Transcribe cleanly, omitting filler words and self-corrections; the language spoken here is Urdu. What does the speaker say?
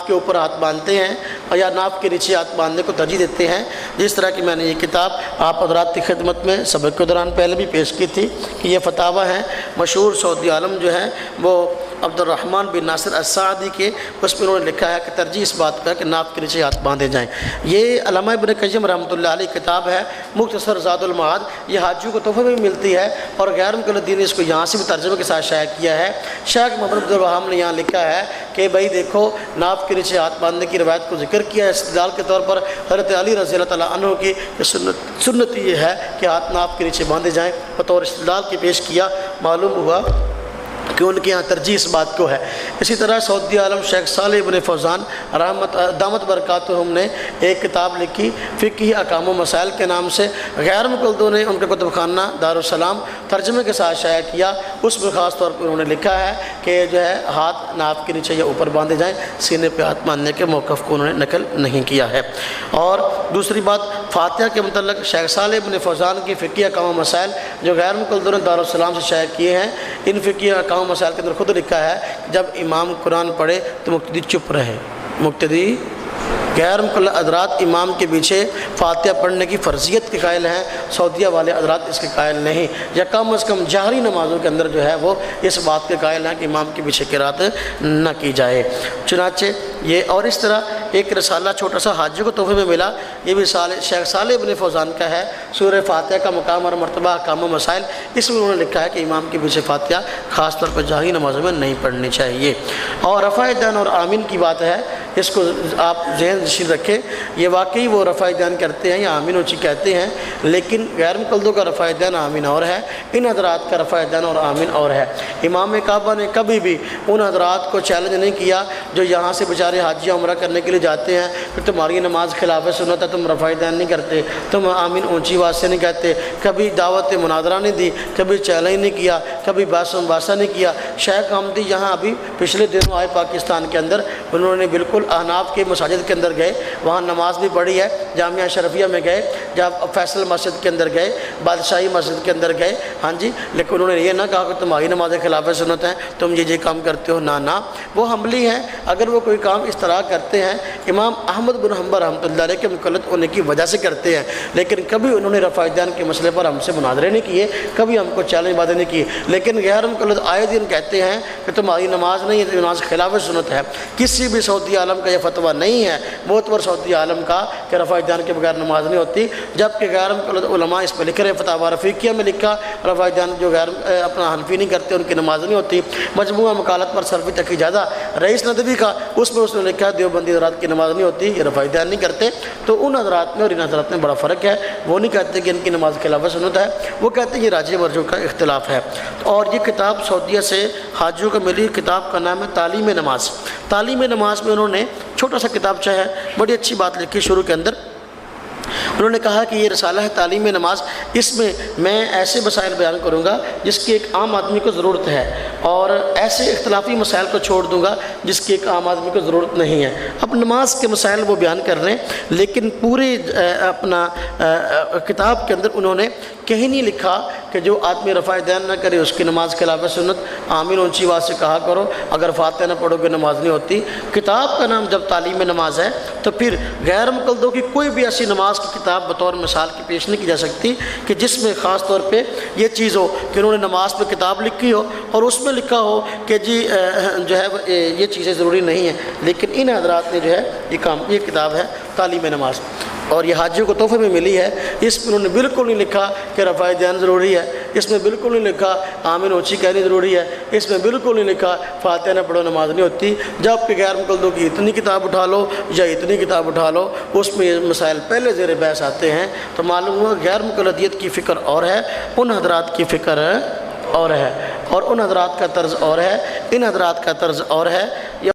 کے اوپر ہاتھ باندھتے ہیں اور یا ناف کے نیچے ہاتھ باندھنے کو ترجیح دیتے ہیں، جس طرح کہ میں نے یہ کتاب آپ حضرات کی خدمت میں سبق کے دوران پہلے بھی پیش کی تھی کہ یہ فتاوی ہیں مشہور سعودی عالم جو ہیں وہ عبد الرحمن بن ناصر السعدی کے، اس میں انہوں نے لکھا ہے کہ ترجیح اس بات کا ہے کہ ناف کے نیچے ہاتھ باندھے جائیں۔ یہ علامہ ابن قیم رحمۃ اللہ علیہ کتاب ہے مختصر زاد المعاد، یہ حاجیوں کو تحفے میں بھی ملتی ہے اور غیر مقلدین نے اس کو یہاں سے بھی ترجمے کے ساتھ شائع کیا ہے۔ شیخ محمد عبد الوہاب نے یہاں لکھا ہے کہ بھائی دیکھو ناف کے نیچے ہاتھ باندھنے کی روایت کو ذکر کیا ہے استدلال کے طور پر حضرت علی رضی اللہ تعالیٰ عنہ کی سنت یہ ہے کہ ہاتھ ناف کے نیچے باندھے جائیں، بطور استدلال کے پیش کیا، معلوم ہوا کہ ان کے یہاں ترجیح اس بات کو ہے۔ اسی طرح سعودی عالم شیخ صالح ابن فوزان دامت برکاتہم نے ایک کتاب لکھی فقہی احکام و مسائل کے نام سے، غیر مقلدوں نے ان کا کتب خانہ دارالسلام ترجمے کے ساتھ شائع کیا، اس میں خاص طور پر انہوں نے لکھا ہے کہ جو ہے ہاتھ ناف کے نیچے یا اوپر باندھے جائیں، سینے پہ ہاتھ باندھنے کے موقف کو انہوں نے نقل نہیں کیا ہے۔ اور دوسری بات فاتحہ کے متعلق شیخ صالح ابن فوزان کی فقہی احکام و مسائل جو غیر مقلدوں نے دارالسلام سے شائع کیے ہیں، ان فقہی احکام و مسائل کے اندر خود لکھا ہے کہ جب امام قرآن پڑھے تو مقتدی چپ رہے، مقتدی غیر مقلد حضرات امام کے پیچھے فاتحہ پڑھنے کی فرضیت کے قائل ہیں، سعودیہ والے حضرات اس کے قائل نہیں، یا کم از کم جہری نمازوں کے اندر جو ہے وہ اس بات کے قائل ہیں کہ امام کے پیچھے قرات نہ کی جائے۔ چنانچہ یہ اور اس طرح ایک رسالہ چھوٹا سا حاجیوں کو تحفے میں ملا، یہ بھی شیخ صالح ابن فوزان کا ہے، سورہ فاتحہ کا مقام اور مرتبہ احکام و مسائل، اس میں انہوں نے لکھا ہے کہ امام کے پیچھے فاتحہ خاص طور پر جہری نمازوں میں نہیں پڑھنی چاہیے۔ اور رفع دین اور آمین کی بات ہے، اس کو آپ ذہن نشین رکھیں، یہ واقعی وہ رفع دین کرتے ہیں یا آمین اونچی کہتے ہیں، لیکن غیر مقلدوں کا رفع دین آمین اور ہے، ان حضرات کا رفع دین اور آمین اور ہے۔ امام کعبہ نے کبھی بھی ان حضرات کو چیلنج نہیں کیا جو یہاں سے بیچارے حاجی عمرہ کرنے کے لیے جاتے ہیں، پھر تمہاری نماز خلاف سنت ہے، تم رفع دین نہیں کرتے، تم آمین اونچی آواز سے نہیں کہتے، کبھی دعوت مناظرہ نہیں دی، کبھی چیلنج نہیں کیا، کبھی بحث و مباحثہ نہیں کیا۔ شیخ حمدی یہاں ابھی پچھلے دنوں آئے پاکستان کے اندر، انہوں نے بالکل احناف کے مساجد کے اندر گئے، وہاں نماز بھی پڑھی ہے، جامعہ شرفیہ میں گئے، جب فیصل مسجد کے اندر گئے، بادشاہی مسجد کے اندر گئے، ہاں جی، لیکن انہوں نے یہ نہ کہا کہ تمہاری نماز خلاف سنت ہیں، تم یہ کام کرتے ہو، نہ وہ حنبلی ہیں، اگر وہ کوئی کام اس طرح کرتے ہیں امام احمد بن حنبل رحمۃ اللہ علیہ کے مقلد ہونے کی وجہ سے کرتے ہیں، لیکن کبھی انہوں نے رفع دین کے مسئلے پر ہم سے مناظرے نہیں کیے، کبھی ہم کو چیلنج باتیں نہیں کی، لیکن غیر مقلد آئے دن کہتے ہیں کہ تمہاری نماز نہیں ہے، نماز خلاف سنت ہے۔ کسی بھی سعودی عالم کا یہ فتویٰ نہیں ہے معتبر سعودی عالم کا کہ رفع دین کے بغیر نماز نہیں ہوتی، جبکہ غیر مقلد علماء اس پہ لکھ رہے، فتاوی رفیقیہ میں لکھا رفع دین جو غیر اپنا حنفی نہیں کرتے ان کی نماز نہیں ہوتی۔ مجموعہ مقالات پر سلفی تقی اجازہ رئیس ندوی کا، اس میں اس نے لکھا دیوبندی حضرات کی نماز نہیں ہوتی، یہ رفع دین نہیں کرتے، تو ان حضرات میں اور ان حضرات میں بڑا فرق ہے، وہ نہیں کہتے کہ ان کی نماز خلاف سنت ہے، وہ کہتے ہیں یہ راجح مرجوح کا اختلاف ہے۔ اور یہ کتاب سعودیہ سے حاجیوں کو ملی، کتاب کا نام ہے تعلیم نماز۔ تعلیم نماز میں انہوں نے چھوٹا سا کتابچہ ہے، بڑی اچھی بات لکھی شروع کے اندر، انہوں نے کہا کہ یہ رسالہ ہے تعلیم نماز، اس میں ایسے مسائل بیان کروں گا جس کی ایک عام آدمی کو ضرورت ہے، اور ایسے اختلافی مسائل کو چھوڑ دوں گا جس کی ایک عام آدمی کو ضرورت نہیں ہے۔ اب نماز کے مسائل وہ بیان کر رہے ہیں، لیکن پورے اپنا کتاب کے اندر انہوں نے کہیں نہیں لکھا کہ جو آدمی رفع دین نہ کرے اس کی نماز خلاف سنت، آمین اونچی آواز سے کہا کرو، اگر فاتحہ نہ پڑھو گے نماز نہیں ہوتی۔ کتاب کا نام جب تعلیم نماز ہے تو پھر غیر مقلدوں کی کوئی بھی ایسی نماز کی کتاب بطور مثال کی پیش نہیں کی جا سکتی کہ جس میں خاص طور پہ یہ چیز ہو کہ انہوں نے نماز پہ کتاب لکھی ہو اور اس میں لکھا ہو کہ جی جو ہے یہ چیزیں ضروری نہیں ہیں، لیکن ان حضرات نے جو ہے یہ کتاب ہے تعلیم نماز، اور یہ حاجیوں کو تحفے میں ملی ہے۔ اس میں انہوں نے بالکل نہیں لکھا کہ رفع دین ضروری ہے، اس میں بالکل نہیں لکھا آمین اونچی کہنی ضروری ہے، اس میں بالکل نہیں لکھا فاتحہ نہ پڑھو نماز نہیں ہوتی۔ جب کہ غیر مقلدوں کی اتنی کتاب اٹھا لو یا اتنی کتاب اٹھا لو، اس میں یہ مسائل پہلے زیر بحث آتے ہیں، تو معلوم ہوا غیر مقلدیت کی فکر اور ہے، ان حضرات کی فکر اور ہے، اور ان حضرات کا طرز اور ہے، ان حضرات کا طرز اور ہے۔